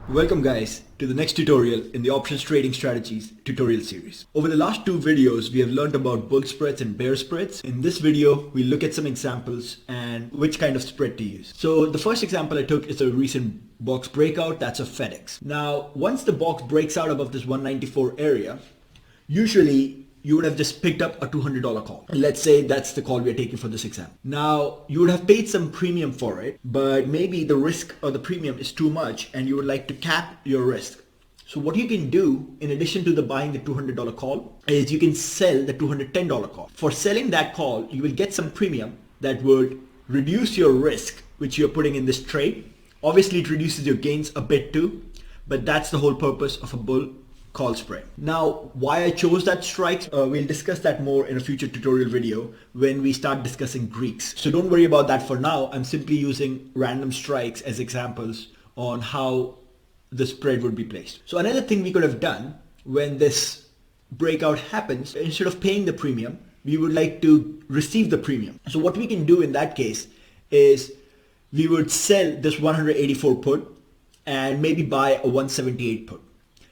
Welcome guys to the next tutorial in the options trading strategies tutorial series. Over the last two videos we have learned about bull spreads and bear spreads. In this video we'll look at some examples and which kind of spread to use. So the first example I took is a recent box breakout, that's of FedEx. Now once the box breaks out above this 194 area, usually you would have just picked up a $200 call. Let's say that's the call we are taking for this example. Now, you would have paid some premium for it, but maybe the risk or the premium is too much and you would like to cap your risk. So what you can do, in addition to buying the $200 call, is you can sell the $210 call. For selling that call, you will get some premium that would reduce your risk, which you're putting in this trade. Obviously, it reduces your gains a bit too, but that's the whole purpose of a bull call spread. Now, why I chose that strike, we'll discuss that more in a future tutorial video when we start discussing Greeks. So don't worry about that for now. I'm simply using random strikes as examples on how the spread would be placed. So another thing we could have done when this breakout happens, instead of paying the premium, we would like to receive the premium. So what we can do in that case is we would sell this 184 put and maybe buy a 178 put.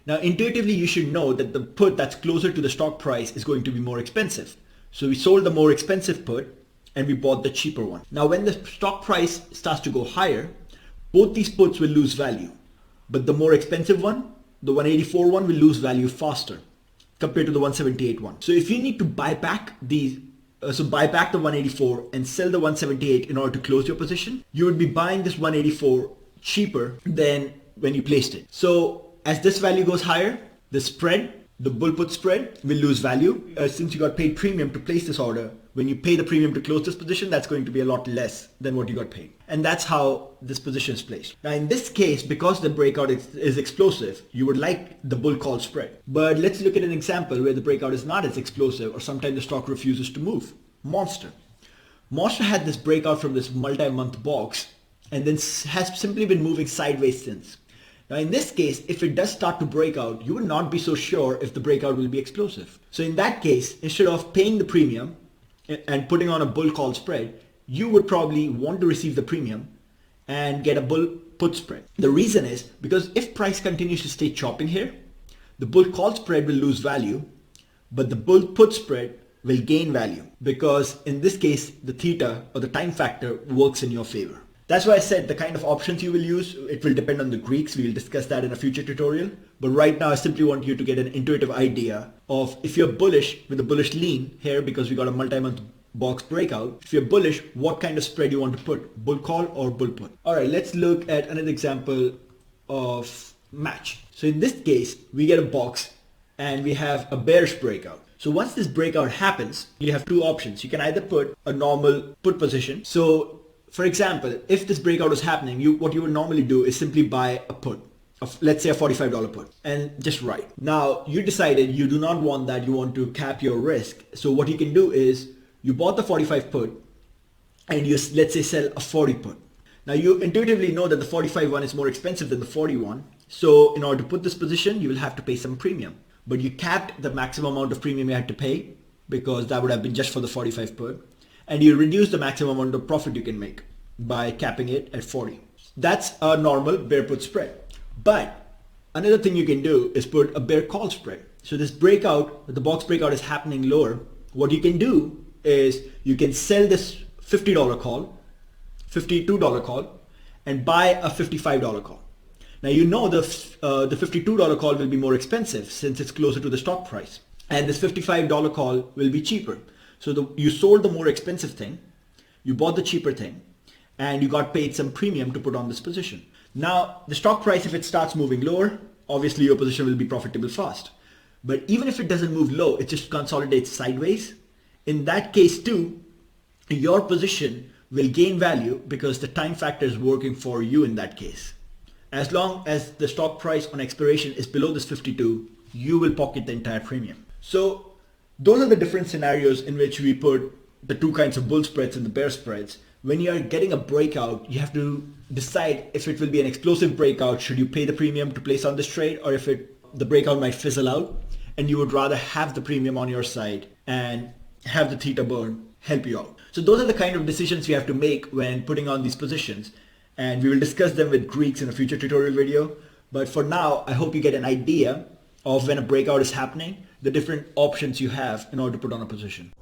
Now, intuitively, you should know that the put that's closer to the stock price is going to be more expensive. So we sold the more expensive put and we bought the cheaper one. Now, when the stock price starts to go higher, both these puts will lose value. But the more expensive one, the 184 one, will lose value faster compared to the 178 one. So if you need to buy back the 184 and sell the 178 in order to close your position, you would be buying this 184 cheaper than when you placed it. So as this value goes higher, the spread, the bull put spread, will lose value. Since you got paid premium to place this order, when you pay the premium to close this position, that's going to be a lot less than what you got paid. And that's how this position is placed. Now in this case, because the breakout is explosive, you would like the bull call spread. But let's look at an example where the breakout is not as explosive or sometimes the stock refuses to move. Monster. Monster had this breakout from this multi-month box and then has simply been moving sideways since. Now in this case, if it does start to break out, you would not be so sure if the breakout will be explosive. So in that case, instead of paying the premium and putting on a bull call spread, you would probably want to receive the premium and get a bull put spread. The reason is because if price continues to stay chopping here, the bull call spread will lose value, but the bull put spread will gain value because in this case, the theta or the time factor works in your favor. That's why I said the kind of options you will use, it will depend on the Greeks. We will discuss that in a future tutorial. But right now, I simply want you to get an intuitive idea of if you're bullish with a bullish lean here because we got a multi-month box breakout. If you're bullish, what kind of spread you want to put, bull call or bull put. All right, let's look at another example of match. So in this case, we get a box and we have a bearish breakout. So once this breakout happens, you have two options. You can either put a normal put position. So for example, if this breakout is happening, what you would normally do is simply buy a put of, let's say, a $45 put and just write. Now you decided you do not want that, you want to cap your risk. So what you can do is you bought the 45 put and you, let's say, sell a 40 put. Now you intuitively know that the 45 one is more expensive than the 41. So in order to put this position, you will have to pay some premium, but you capped the maximum amount of premium you had to pay because that would have been just for the 45 put. And you reduce the maximum amount of profit you can make by capping it at 40. That's a normal bear put spread. But another thing you can do is put a bear call spread. So this breakout, the box breakout is happening lower. What you can do is you can sell this $50 call, $52 call, and buy a $55 call. Now you know the $52 call will be more expensive since it's closer to the stock price. And this $55 call will be cheaper. So you sold the more expensive thing, you bought the cheaper thing, and you got paid some premium to put on this position. Now, the stock price, if it starts moving lower, obviously your position will be profitable fast. But even if it doesn't move low, it just consolidates sideways. In that case too, your position will gain value because the time factor is working for you in that case. As long as the stock price on expiration is below this 52, you will pocket the entire premium. So those are the different scenarios in which we put the two kinds of bull spreads and the bear spreads. When you are getting a breakout, you have to decide if it will be an explosive breakout. Should you pay the premium to place on this trade, or if the breakout might fizzle out and you would rather have the premium on your side and have the theta burn help you out. So those are the kind of decisions you have to make when putting on these positions. And we will discuss them with Greeks in a future tutorial video. But for now, I hope you get an idea of when a breakout is happening, the different options you have in order to put on a position.